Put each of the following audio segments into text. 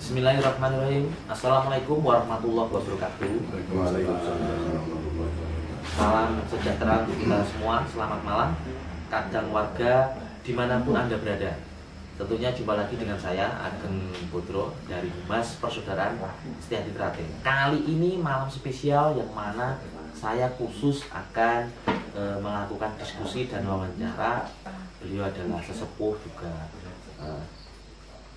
Bismillahirrahmanirrahim. Assalamualaikum warahmatullahi wabarakatuh. Salam sejahtera untuk kita semua. Selamat malam, kadang warga dimanapun Anda berada. Tentunya jumpa lagi dengan saya, Ageng Putro dari Humas Persaudaraan Setiadi Trate. Kali ini malam spesial yang mana saya khusus akan melakukan diskusi dan wawancara. Beliau adalah sesepuh juga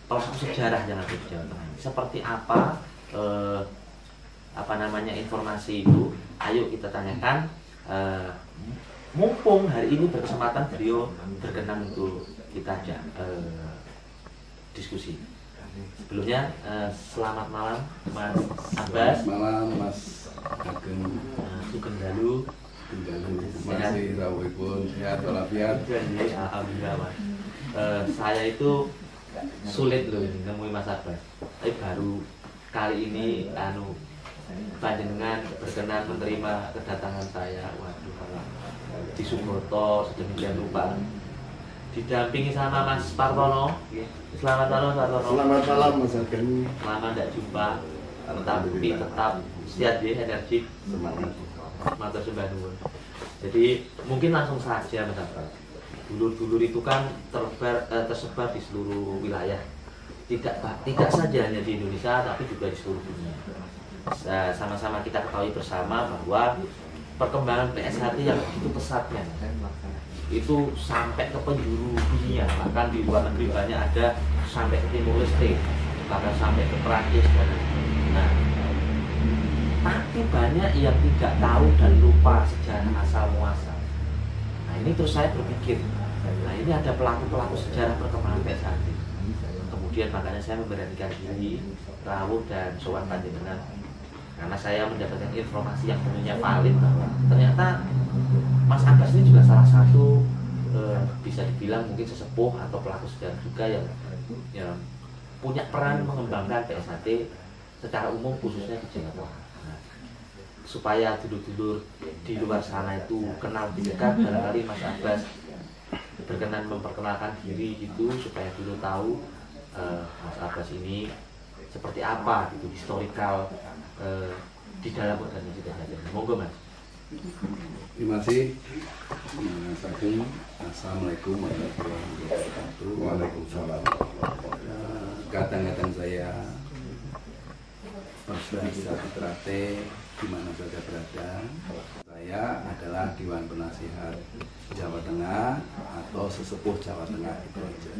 pelaku sejarah yang ada di Jawa Tengah. Seperti apa informasi itu? Ayo kita tanyakan. Mumpung hari ini berkesempatan beliau berkenan untuk kita ajak diskusi. Sebelumnya selamat malam Mas Abbas. Selamat malam Mas Ageng. Sugeng dalu. Masih rawuhipun sehat walafiat. Alhamdulillah Mas. Saya itu sulit loh nemuin Mas Abbas. Tapi baru kali ini panjenengan berkenan menerima kedatangan saya. Waduh, di Suboto sedemikian rupa didampingi sama Mas Partono. Selamat malam Partono. Selamat malam Mas Ageng. Lama tidak jumpa, tetapi tetap sehat ya, energik. Semangat. Matur sembah nuwun. Jadi mungkin langsung saja Mas Abbas. Dulur-dulur itu kan tersebar di seluruh wilayah, tidak saja hanya di Indonesia tapi juga di seluruh dunia. Sama-sama kita ketahui bersama bahwa perkembangan PSHT yang begitu pesatnya itu sampai ke penjuru dunia, bahkan di luar negeri banyak ada sampai ke Timur Leste, bahkan sampai ke Perancis dan tapi banyak yang tidak tahu dan lupa sejarah asal muasal. Nah ini terus saya berpikir, nah ini ada pelaku-pelaku sejarah perkembangan PSHT. Kemudian makanya saya memberanikan diri rawuh dan sowan panjenengan, karena saya mendapatkan informasi yang tentunya valid bahwa ternyata Mas Abbas ini juga salah satu bisa dibilang mungkin sesepuh atau pelaku sejarah juga yang punya peran mengembangkan PSHT secara umum khususnya di Jawa Tengah. Supaya dulur-dulur di luar sana itu kenal lebih dekat, barangkali Mas Abbas berkenan memperkenalkan diri gitu supaya dulu tahu Mas Abbas ini seperti apa gitu, historikal di dalam organisasi PSHT. Monggo Mas. Terima kasih Mas Ageng. Assalamualaikum warahmatullahi wabarakatuh. Waalaikumsalam. Kadang-kadang saya Persaudaraan Trate di mana saja berada. Saya adalah Dewan Penasihat Jawa Tengah atau sesepuh Jawa Tengah itu aja.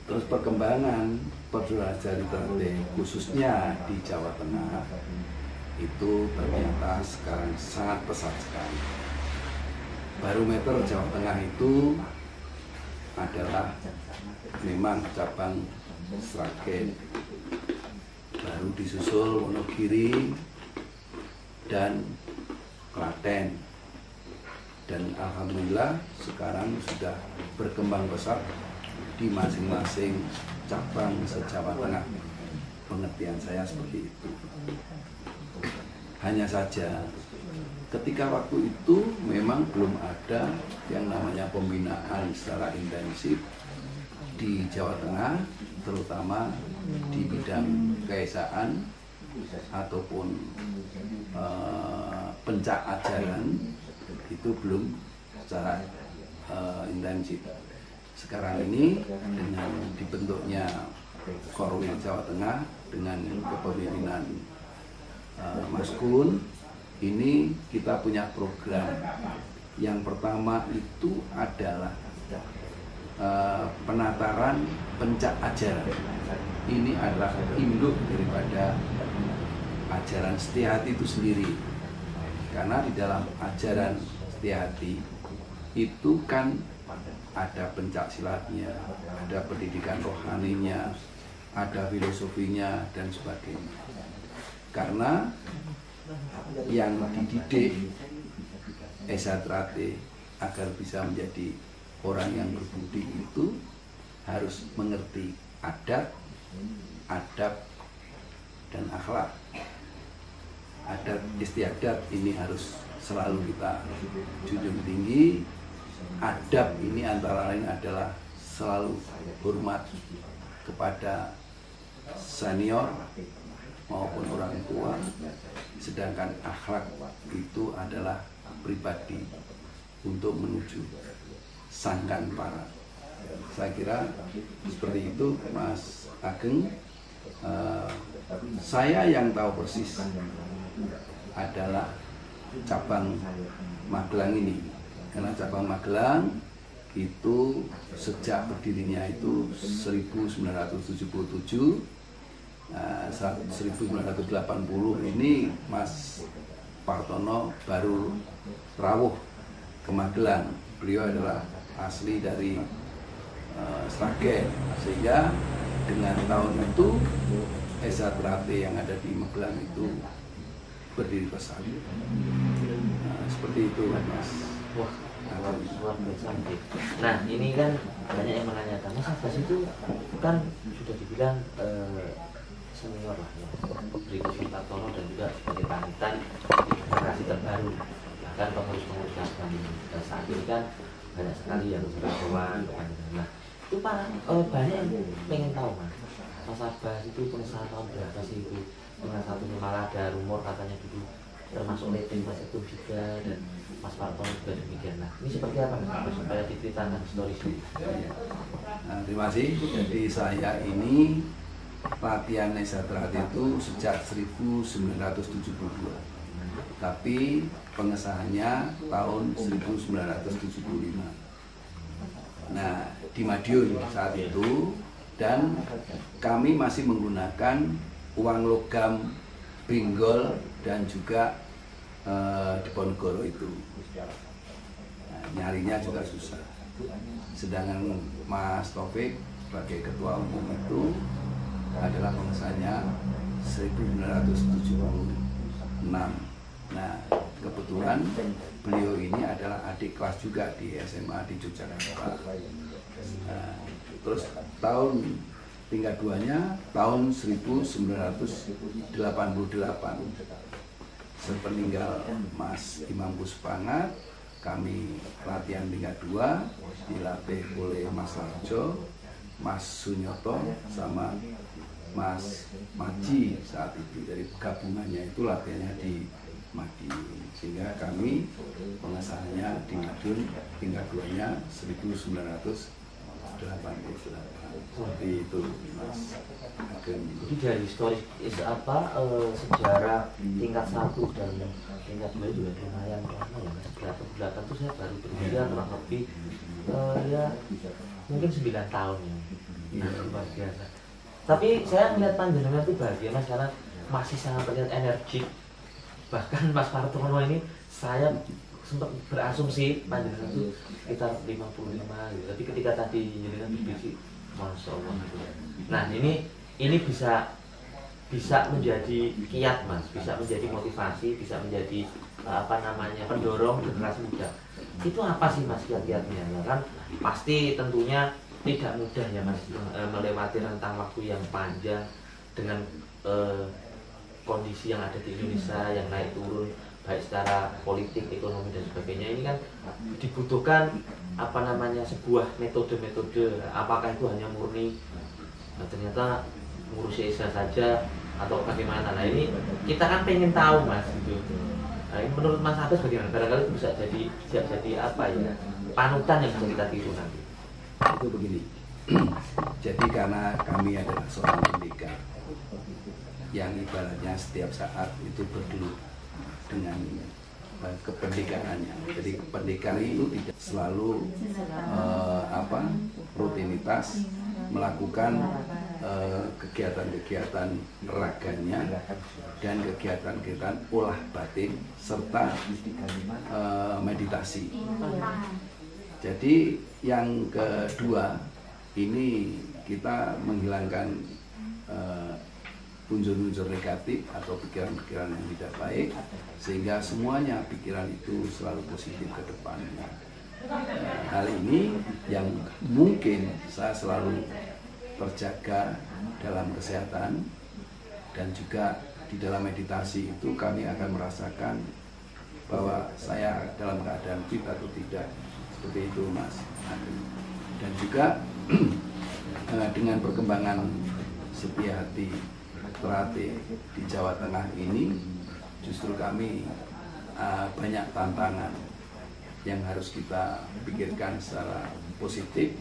Terus perkembangan Persaudaraan Trate khususnya di Jawa Tengah itu ternyata sekarang sangat pesat sekali. Barometer Jawa Tengah itu adalah memang cabang Sragen, baru disusul Wonogiri dan Klaten, dan alhamdulillah sekarang sudah berkembang pesat di masing-masing cabang se-Jawa Tengah. Pengertian saya seperti itu. Hanya saja ketika waktu itu memang belum ada yang namanya pembinaan secara intensif di Jawa Tengah, terutama di bidang keesaan ataupun pencak ajaran itu belum secara intensif. Sekarang ini dengan dibentuknya Korwil Jawa Tengah dengan kepemimpinan Mas Kun, ini kita punya program. Yang pertama itu adalah penataran pencak ajaran. Ini adalah induk daripada ajaran Setiahati itu sendiri, karena di dalam ajaran Setiahati itu kan ada pencak silatnya, ada pendidikan rohaninya, ada filosofinya dan sebagainya. Karena yang dididik Esa Trate agar bisa menjadi orang yang berbudi itu harus mengerti adat, dan akhlak. Adat istiadat ini harus selalu kita junjung tinggi. Adab ini antara lain adalah selalu hormat kepada senior maupun orang tua, sedangkan akhlak itu adalah pribadi untuk menuju sangkan para. Saya kira seperti itu, Mas Ageng. Saya yang tahu persis adalah cabang Magelang ini, karena cabang Magelang itu sejak berdirinya itu 1977, 1980 ini Mas Partono baru rawuh ke Magelang. Beliau adalah asli dari Sragen, sehingga dengan tahun itu SHTRAT yang ada di Magelang itu berdiri besar. Seperti itu, Mas. Wah, luar biasa. Nah, ini kan banyak yang menanyakan, Mas Abbas itu kan sudah dibilang senior lah ya, berikut Partono dan juga sebagai panutan di generasi terbaru. Bahkan pengurus-pengurus cabang saat ini kan banyak sekali yang berdoa. Nah, itu banyak yang pengen tahu, Mas Abbas itu pengesahan tahun berapa sih itu? Dengan satunya malah ada rumor katanya dulu termasuk letting Mas Agung juga dan Mas Partono juga demikian. Nah, ini seperti apa Mas supaya diceritakan historisnya? Nah, terima kasih. Jadi saya ini latihan SHTRAT itu sejak 1972, tapi pengesahannya tahun 1975. Nah, di Madiun saat itu, dan kami masih menggunakan uang logam Benggol dan juga Diponegoro itu. Nah, nyarinya juga susah. Sedangkan Mas Taufik sebagai ketua umum itu adalah pengesahannya 1976. Nah, kebetulan beliau ini adalah adik kelas juga di SMA di Yogyakarta. Nah, terus tahun tingkat 2-nya tahun 1988, sepeninggal Mas Imam Puspangat, kami latihan tingkat 2 dilatih oleh Mas Larjo, Mas Sunyoto, sama Mas Maji saat itu. Dari gabungannya itu latihannya di Madiun, sehingga kami pengesahannya di Madiun tingkat 2-nya 1988. Seperti itu, Mas Ageng. Jadi dari historis sejarah tingkat 1 dan tingkat 2 juga lumayan lama ya. 88 itu saya baru berusia kurang lebih ya mungkin 9 tahun ya. Luar biasa. Tapi saya melihat panjenengan itu bahagia Mas, karena masih sangat terlihat energik. Bahkan Mas Partono ini saya sempat berasumsi panjenengan itu sekitar 55 gitu. Tapi ketika tadi jenengan berbisik, Masya Allah gitu. Nah, ini bisa menjadi kiat Mas, bisa menjadi motivasi, bisa menjadi pendorong generasi muda. Itu apa sih Mas kiat-kiatnya? Ya kan pasti tentunya tidak mudah ya Mas melewati rentang waktu yang panjang dengan kondisi yang ada di Indonesia yang naik turun baik secara politik, ekonomi dan sebagainya. Ini kan dibutuhkan sebuah metode-metode. Apakah itu hanya murni ternyata ngurusi Esa saja atau bagaimana? Nah, ini kita kan pengen tahu Mas gitu. Nah, ini menurut Mas Abbas bagaimana? Barangkali bisa jadi panutan yang bisa kita tiru nanti. Itu begini. Jadi karena kami adalah seorang pendekar yang ibaratnya setiap saat itu bergelut dengan kependekaannya. Jadi pendekar itu tidak selalu rutinitas melakukan kegiatan-kegiatan raganya dan kegiatan-kegiatan olah batin serta meditasi. Jadi yang kedua ini kita menghilangkan unsur-unsur negatif atau pikiran-pikiran yang tidak baik, sehingga semuanya pikiran itu selalu positif ke depannya. Hal ini yang mungkin saya selalu terjaga dalam kesehatan, dan juga di dalam meditasi itu kami akan merasakan bahwa saya dalam keadaan fit atau tidak. Seperti itu Mas. Dan juga dengan perkembangan Sepiati, Terate di Jawa Tengah ini justru kami banyak tantangan yang harus kita pikirkan secara positif,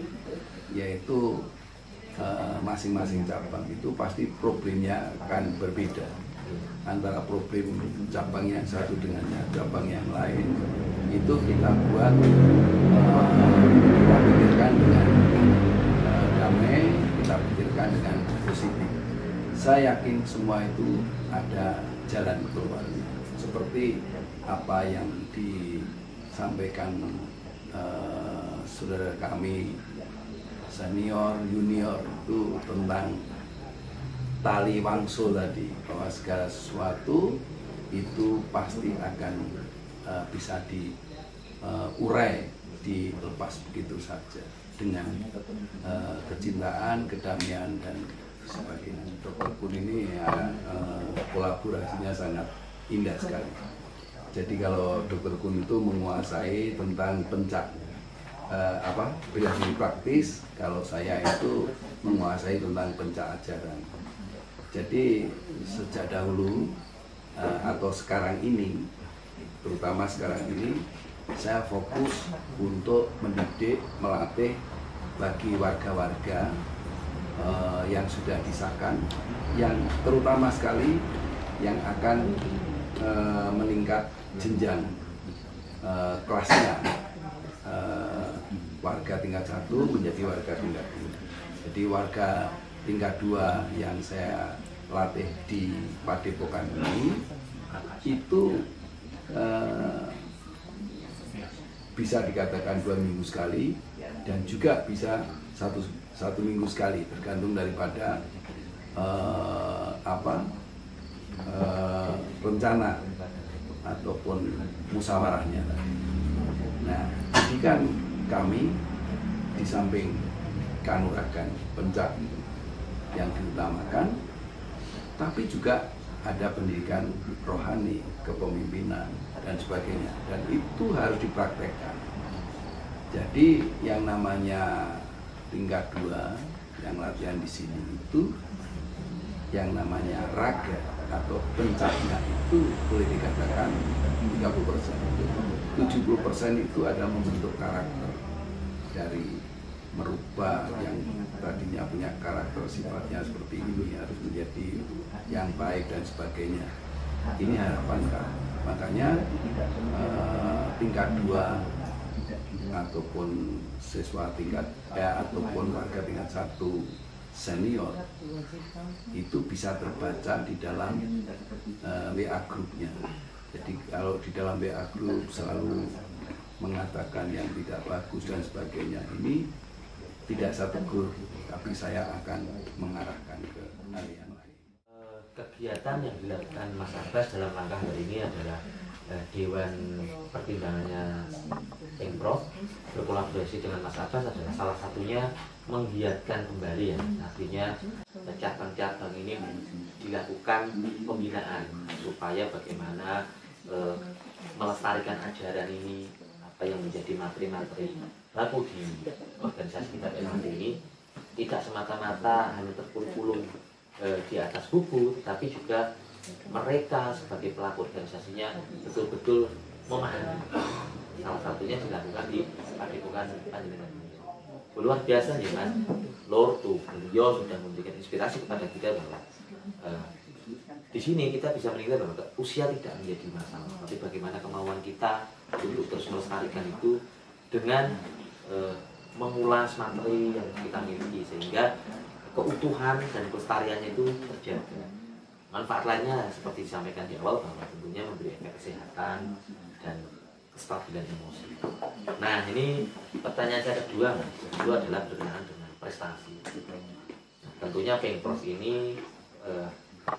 yaitu masing-masing cabang itu pasti problemnya akan berbeda antara problem cabang yang satu dengan cabang yang lain. Itu kita buat kita pikirkan dengan damai, kita pikirkan dengan positif. Saya yakin semua itu ada jalan keluarnya, seperti apa yang disampaikan saudara kami senior, junior itu tentang tali wangsul tadi, bahwa segala sesuatu itu pasti akan bisa diurai, dilepas begitu saja dengan kecintaan, kedamaian dan sebagainya. Dr. Kun ini ya, kolaborasinya sangat indah sekali. Jadi kalau Dr. Kun itu menguasai tentang pencak bela diri praktis, kalau saya itu menguasai tentang pencak ajaran. Jadi sejak dahulu atau sekarang ini, terutama sekarang ini, saya fokus untuk mendidik, melatih bagi warga-warga yang sudah disahkan, yang terutama sekali yang akan meningkat jenjang kelasnya, warga tingkat 1 menjadi warga tingkat 2. Jadi warga tingkat 2 yang saya latih di Padepokan ini itu bisa dikatakan 2 minggu sekali dan juga bisa satu minggu sekali, tergantung daripada rencana ataupun musyawarahnya. Nah, pendidikan kami di samping kanuragan pencak yang diutamakan, tapi juga ada pendidikan rohani, kepemimpinan dan sebagainya, dan itu harus dipraktekkan. Jadi yang namanya tingkat 2 yang latihan di sini itu yang namanya raga atau pencaknya itu boleh dikatakan 30%. 70% itu ada membentuk karakter, dari merubah yang tadinya punya karakter sifatnya seperti ini harus menjadi yang baik dan sebagainya. Ini harapan kami. Makanya tingkat 2 ataupun siswa tingkat ataupun warga tingkat 1 senior itu bisa terbaca di dalam WA grupnya. Jadi kalau di dalam WA group selalu mengatakan yang tidak bagus dan sebagainya, ini tidak saya tegur, tapi saya akan mengarahkan ke hal yang lain. Kegiatan yang dilakukan Mas Abbas dalam langkah hari ini adalah Dewan Pertimbangannya Pemprov berkolaborasi dengan Mas Abbas adalah salah satunya menggiatkan kembali, ya, artinya cabang-cabang ini dilakukan pembinaan supaya bagaimana melestarikan ajaran ini, apa yang menjadi materi-materi baku di organisasi kita ini tidak semata-mata hanya terkulung-kulung di atas buku, tapi juga mereka sebagai pelaku organisasinya betul-betul memahami. Salah satunya dilakukan di Padepokan Panjenengan. Luar biasa ya Mas, Lord tuh beliau sudah memberikan inspirasi kepada kita bahwa di sini kita bisa menilai bahwa usia tidak menjadi masalah, tapi bagaimana kemauan kita untuk terus melestarikan itu dengan mengulas materi yang kita miliki sehingga keutuhan dan kelestariannya itu terjaga. Manfaat lainnya seperti disampaikan di awal bahwa tentunya memberi efek kesehatan dan kestabilan emosi. Nah, ini pertanyaan saya kedua adalah berkenaan dengan prestasi. Tentunya Pemprov ini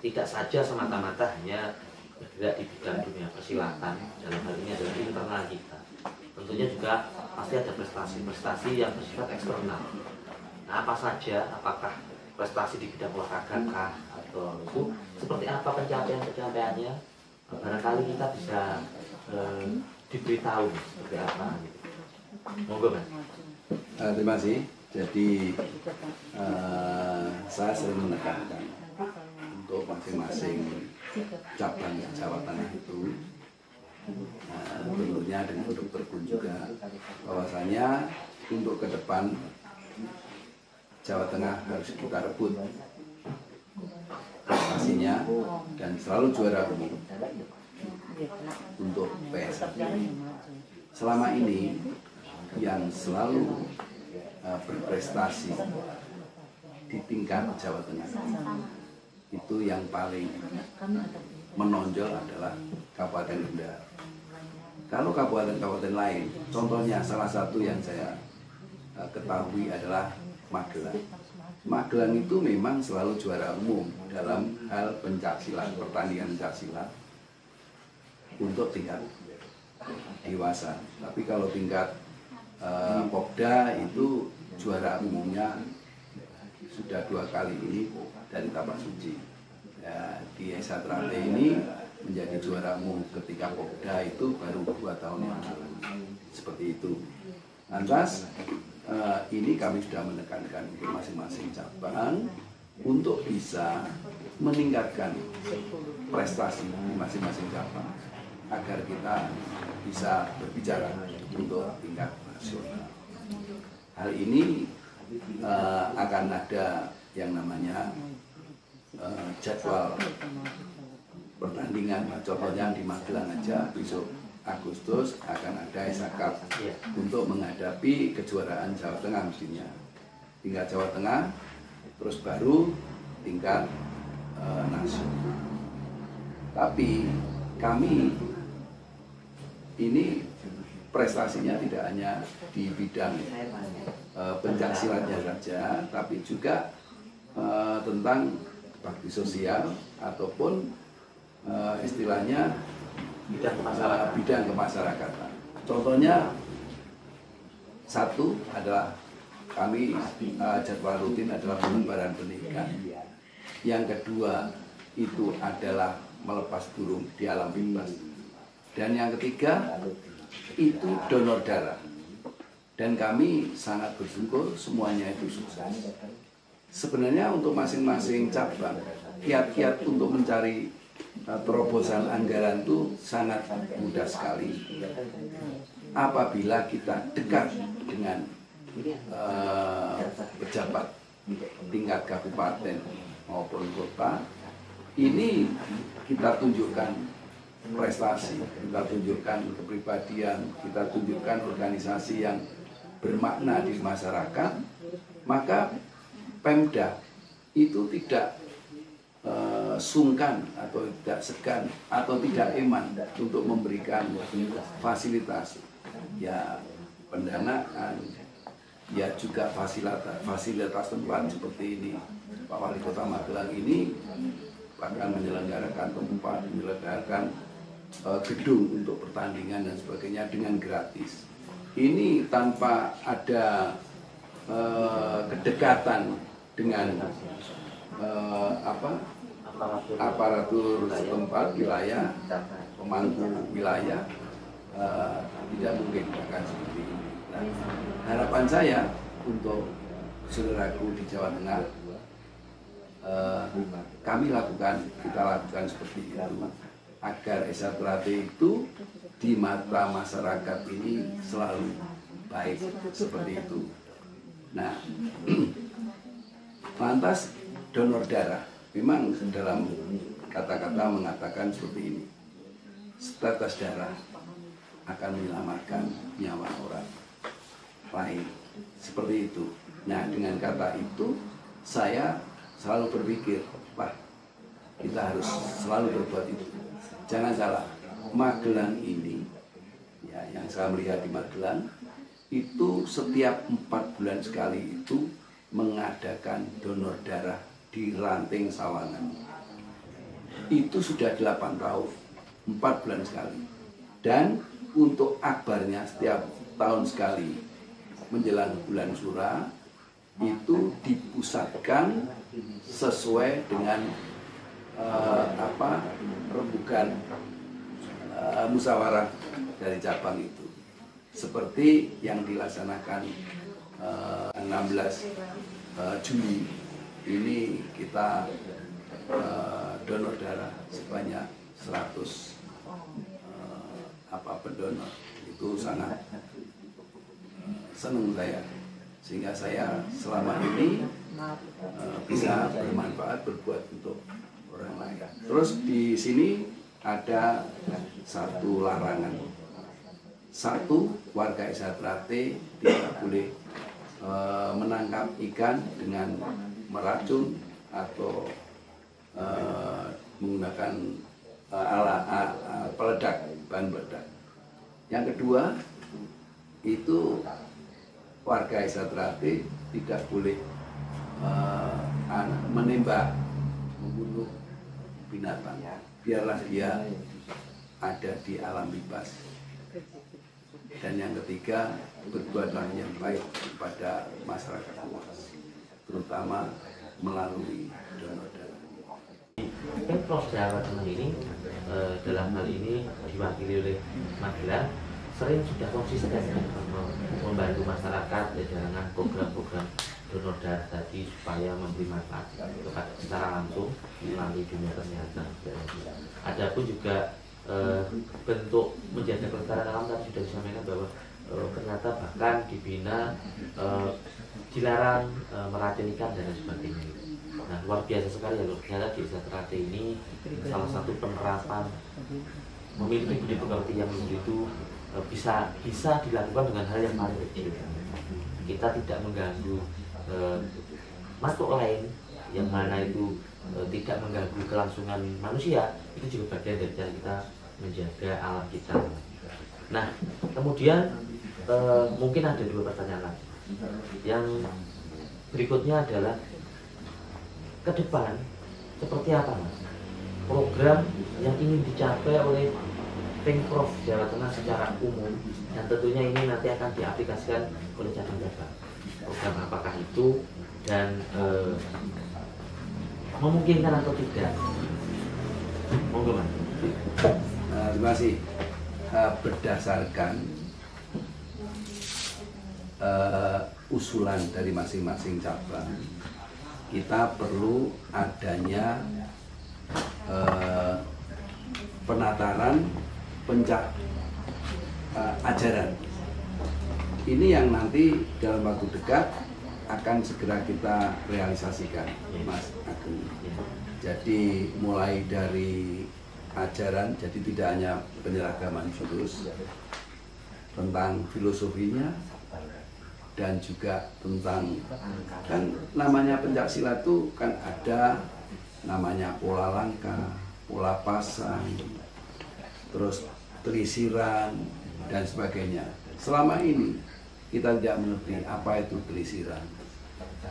tidak saja semata-mata hanya bergerak di bidang dunia persilatan, dalam hal ini adalah internal kita. Tentunya juga pasti ada prestasi-prestasi yang bersifat eksternal. Nah, apa saja? Apakah prestasi di bidang olahraga kah? Atau itu seperti apa pencapaian-pencapaiannya? Barangkali kita bisa diberitahu seperti apa gitu. Monggo Mas. Terima kasih. Jadi saya sering menekankan untuk masing-masing cabang Jawa Tengah itu, tentunya dengan dokter pun juga, bahwasanya untuk ke depan Jawa Tengah harus kita rebut prestasinya dan selalu juara umum untuk PSSI. Selama ini yang selalu berprestasi di tingkat Jawa Tengah itu yang paling menonjol adalah Kabupaten Kendal. Kalau kabupaten-kabupaten lain, contohnya salah satu yang saya ketahui adalah Magelang. Magelang itu memang selalu juara umum dalam hal pencaksilat, pertandingan pencaksilat untuk tingkat dewasa. Tapi kalau tingkat Popda itu juara umumnya sudah 2 kali ini dari Tapak Suci. Ya, di Esa Trate ini menjadi juara umum ketika Popda itu baru 2 tahun yang lalu. Seperti itu. Lantas ini kami sudah menekankan untuk masing-masing cabang untuk bisa meningkatkan prestasi di masing-masing cabang agar kita bisa berbicara untuk tingkat nasional. Hal ini akan ada yang namanya jadwal pertandingan. Contohnya di Magelang aja besok Agustus akan ada Esa Cup untuk menghadapi kejuaraan Jawa Tengah mestinya. Tingkat Jawa Tengah, terus baru tingkat nasional. Tapi kami ini prestasinya tidak hanya di bidang pencaksilatnya saja, tapi juga tentang bakti sosial ataupun istilahnya bidang kemasyarakatan. Contohnya satu adalah kami jadwal rutin adalah penyebaran pendidikan. Yang kedua itu adalah melepas burung di alam bebas. Dan yang ketiga itu donor darah. Dan kami sangat bersyukur semuanya itu sukses. Sebenarnya untuk masing-masing cabang, kiat-kiat untuk mencari terobosan anggaran itu sangat mudah sekali apabila kita dekat dengan pejabat tingkat kabupaten maupun kota. Ini kita tunjukkan prestasi, kita tunjukkan kepribadian, kita tunjukkan organisasi yang bermakna di masyarakat, maka Pemda itu tidak sungkan atau tidak segan atau tidak eman untuk memberikan fasilitas, ya pendanaan, ya juga fasilitas tempat seperti ini. Pak Wali Kota Magelang ini bahkan menyelenggarakan tempat, menyelenggarakan gedung untuk pertandingan dan sebagainya dengan gratis. Ini tanpa ada kedekatan dengan aparatur setempat wilayah, pemangku wilayah, tidak mungkin akan seperti ini. Nah, harapan saya untuk saudaraku di Jawa Tengah, kita lakukan seperti itu agar Esa Trate itu di mata masyarakat ini selalu baik seperti itu. Nah, lantas donor darah. Memang dalam kata-kata mengatakan seperti ini, tetes darah akan menyelamatkan nyawa orang lain, seperti itu. Nah, dengan kata itu saya selalu berpikir, wah, kita harus selalu berbuat itu. Jangan salah, Magelang ini, ya, yang saya melihat di Magelang itu setiap 4 bulan sekali itu mengadakan donor darah di Ranting Sawangan. Itu sudah 8 tahun, 4 bulan sekali. Dan untuk akbarnya setiap tahun sekali menjelang bulan Sura itu dipusatkan sesuai dengan rembukan musyawarah dari cabang itu, seperti yang dilaksanakan 16 Juli ini kita donor darah sebanyak 100 pendonor. Itu sangat senang saya, sehingga saya selama ini bisa bermanfaat, berbuat untuk orang lain. Terus di sini ada satu larangan. Satu, warga Isatrate tidak boleh menangkap ikan dengan meracun atau menggunakan peledak, bahan peledak. Yang kedua, itu warga Isatrate tidak boleh menembak, membunuh binatang. Biarlah dia ada di alam bebas. Dan yang ketiga, berbuatlah yang baik kepada masyarakat luas, terutama melalui donor darah. Pemprov Jawa Tengah ini dalam hal ini diwakili oleh Magelang sering sudah konsisten membantu masyarakat dengan program-program donor darah tadi supaya memberi manfaat secara langsung melalui dunia kesehatan. Adapun juga bentuk menjaga kelestarian alam tadi sudah disampaikan bahwa ternyata bahkan dibina dilarang meracun ikan dan sebagainya. Nah, luar biasa sekali ya, ternyata di Isatrate ini salah satu penerapan memiliki budi pekerti yang begitu bisa dilakukan dengan hal yang paling kecil. Kita tidak mengganggu makhluk lain yang mana itu tidak mengganggu kelangsungan manusia. Itu juga bagian dari cara kita menjaga alam kita. Nah, kemudian mungkin ada dua pertanyaan lagi. Yang berikutnya adalah ke depan seperti apa, Mas? Program yang ingin dicapai oleh Pemprov Jawa Tengah secara umum, dan tentunya ini nanti akan diaplikasikan oleh cabang-cabang. Program apakah itu dan memungkinkan atau tidak? Monggo, Mas. Terima kasih. Berdasarkan usulan dari masing-masing cabang, kita perlu adanya penataran ajaran. Ini yang nanti dalam waktu dekat akan segera kita realisasikan, Mas Agung. Jadi mulai dari ajaran, jadi tidak hanya penyeragaman jurus, tentang filosofinya, dan juga tentang, kan namanya pencaksilat itu kan ada namanya pola langkah, pola pasang, terus telisiran dan sebagainya. Selama ini kita tidak mengerti apa itu telisiran,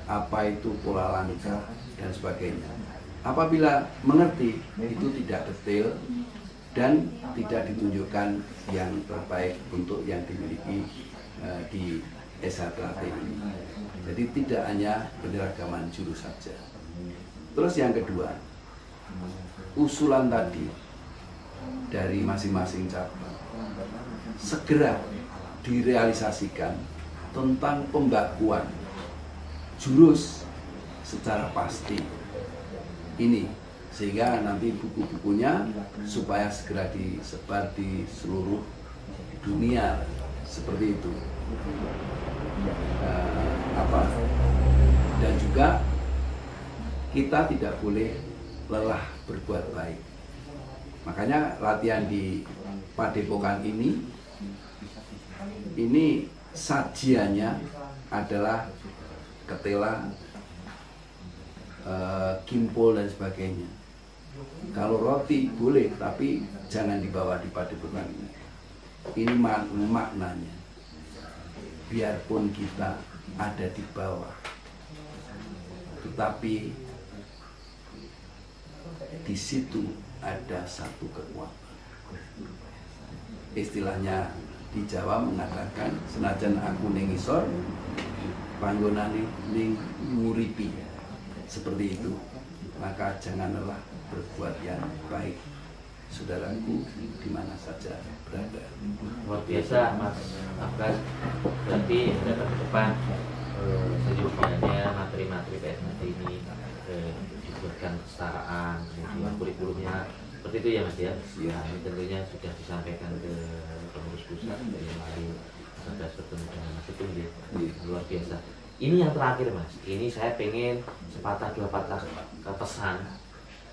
apa itu pola langkah dan sebagainya. Apabila mengerti, itu tidak detail dan tidak ditunjukkan yang terbaik untuk yang dimiliki di Isatrate ini. Jadi tidak hanya penyeragaman jurus saja. Terus yang kedua, usulan tadi dari masing-masing cabang segera direalisasikan tentang pembakuan jurus secara pasti ini, sehingga nanti buku-bukunya supaya segera disebar di seluruh dunia seperti itu. Dan juga kita tidak boleh lelah berbuat baik. Makanya latihan di Padepokan ini sajiannya adalah ketela, kimpul dan sebagainya. Kalau roti boleh, tapi jangan dibawa di Padepokan ini. Ini maknanya. Biarpun kita ada di bawah, tetapi di situ ada satu kekuatan. Istilahnya di Jawa mengatakan, senajan aku ning isor, panggonane ning nguripi. Seperti itu. Maka jangan lelah berbuat yang baik, saudaraku, di mana saja berada. Luar biasa, Mas Abbas. Berarti ke depan seyogianya materi-materi PSHT ini dibuatkan kesetaraan, kemudian kurikulumnya seperti itu ya Mas ya. Ya. Ini tentunya sudah disampaikan ke pengurus pusat dari lalu sudah bertemu dengan Mas itu ya. Luar biasa. Ini yang terakhir Mas, ini saya pengen sepatah dua patah pesan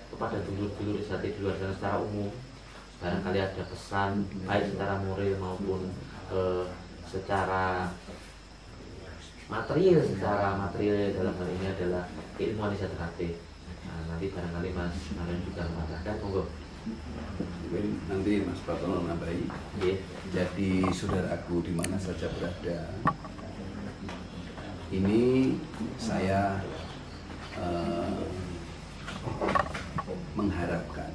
kepada dulur-dulur PSHT di luar sana secara umum. Barangkali ada pesan baik secara moral maupun secara material dalam hal ini adalah keilmuan inisiatif. Nah, nanti barangkali Mas Marion juga mengatakan, monggo. Nanti Mas Pratono nambahi. Yeah. Jadi saudaraku di mana saja berada, ini saya mengharapkan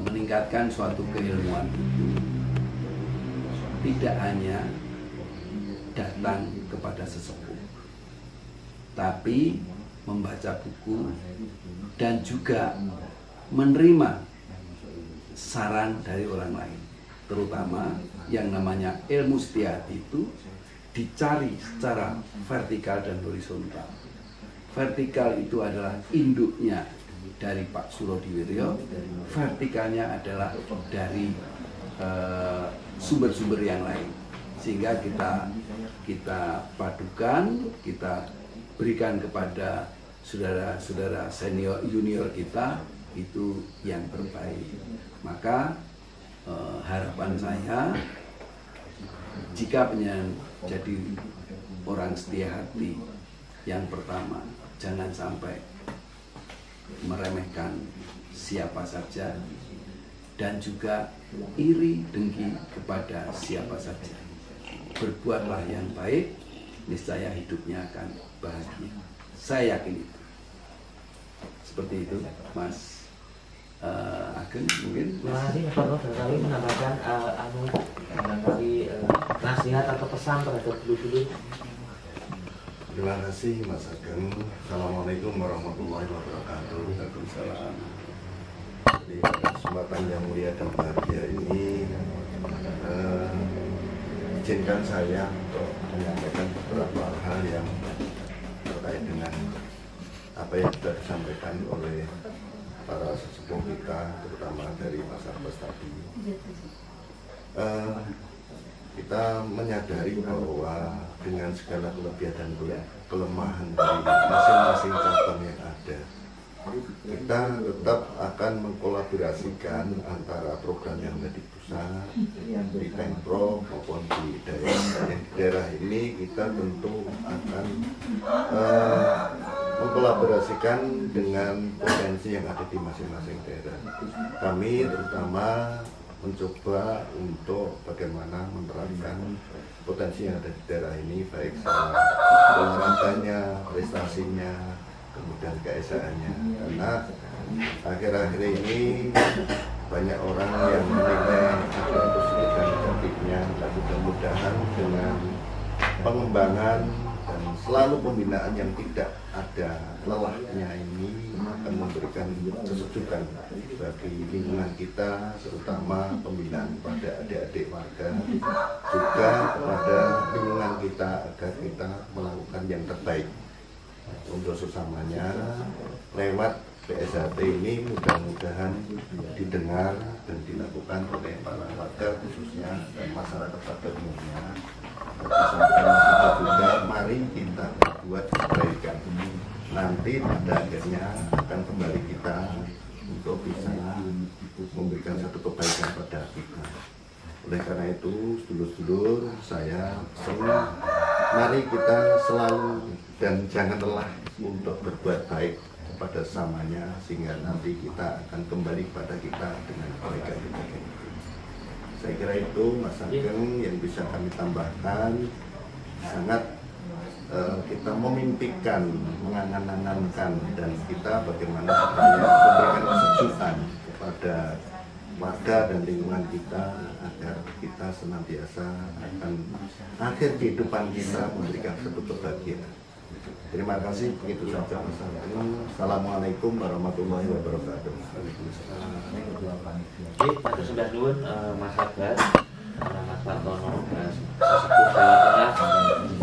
meningkatkan suatu keilmuan itu tidak hanya datang kepada sesepuh, tapi membaca buku dan juga menerima saran dari orang lain, terutama yang namanya ilmu setiati itu dicari secara vertikal dan horizontal. Vertikal itu adalah induknya dari Pak Surodiwiryo, vertikalnya adalah dari sumber-sumber yang lain, sehingga kita padukan, kita berikan kepada saudara-saudara senior junior kita itu yang terbaik. Maka harapan saya, jika pengen jadi orang setia hati, yang pertama jangan sampai meremehkan siapa saja dan juga iri dengki kepada siapa saja. Berbuatlah yang baik, niscaya hidupnya akan bahagia. Saya yakin itu. Seperti itu, Mas Ageng mungkin. Terima kasih Mas Parto barangkali menambahkan barangkali nasihat atau pesan terhadap dulu-dulu. Terima kasih Mas Ageng. Assalamualaikum warahmatullahi wabarakatuh. Waalaikumsalam. Di kesempatan yang mulia dan bahagia ini, izinkan saya untuk menyampaikan beberapa hal yang terkait dengan apa yang sudah disampaikan oleh para sesepuh kita, terutama dari Pasar Bes tadi. Kita menyadari bahwa dengan segala kelebihan dan kelemahan dari masing-masing cabang yang ada, kita tetap akan mengkolaborasikan antara program yang ada di pusat, di Pemprov maupun di daerah. Di daerah ini kita tentu akan mengkolaborasikan dengan potensi yang ada di masing-masing daerah. Kami terutama mencoba untuk bagaimana menerapkan potensi yang ada di daerah ini, baik secara olahraganya, prestasinya, kemudian keesaannya. Karena akhir-akhir ini banyak orang yang menilai ada positif dan negatifnya, tapi mudah-mudahan dengan pengembangan dan selalu pembinaan yang tidak ada lelahnya ini akan memberikan kesejukan bagi lingkungan kita, terutama pembinaan pada adik-adik warga, juga kepada lingkungan kita agar kita melakukan yang terbaik untuk sesamanya. Lewat PSHT ini mudah-mudahan didengar dan dilakukan oleh para warga khususnya dan masyarakat pada umumnya. Disampaikan juga, mari kita buat kebaikan. Nanti pada akhirnya akan kembali kita untuk bisa memberikan satu kebaikan pada kita. Oleh karena itu, sedulur-sedulur, saya senang. Mari kita selalu dan jangan lelah untuk berbuat baik kepada samanya, sehingga nanti kita akan kembali kepada kita dengan kebaikan. Saya kira itu Mas Ageng yang bisa kami tambahkan. Sangat kita memimpikan, mengangan-angankan, dan kita bagaimana supaya memberikan kesejukan kepada warga dan lingkungan kita agar kita senantiasa akan akhir kehidupan kita memberikan satu kebahagiaan. Terima kasih, begitu saja Mas Ageng. Assalamualaikum warahmatullahi wabarakatuh. Oke, matur sembah nuwun Mas Abbas, Mas Partono, sesepuh Jawa Tengah,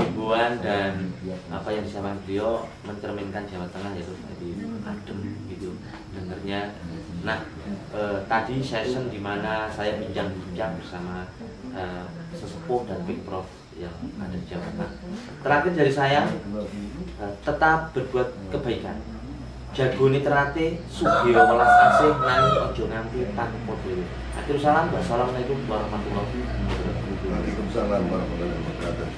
Ibu himbauan dan apa yang disampaikan beliau mencerminkan Jawa Tengah yaitu tadi adem gitu dengernya. Nah tadi session di mana saya bincang-bincang bersama sesepuh dan Big Prof yang ada di Jawa Tengah. Terakhir dari saya, tetap berbuat kebaikan. Jagone terate sugih welas asih nanging aja nganti tanpa dhewe. Akhir salam, wassalamualaikum warahmatullahi wabarakatuh. Waalaikumsalam warahmatullahi wabarakatuh.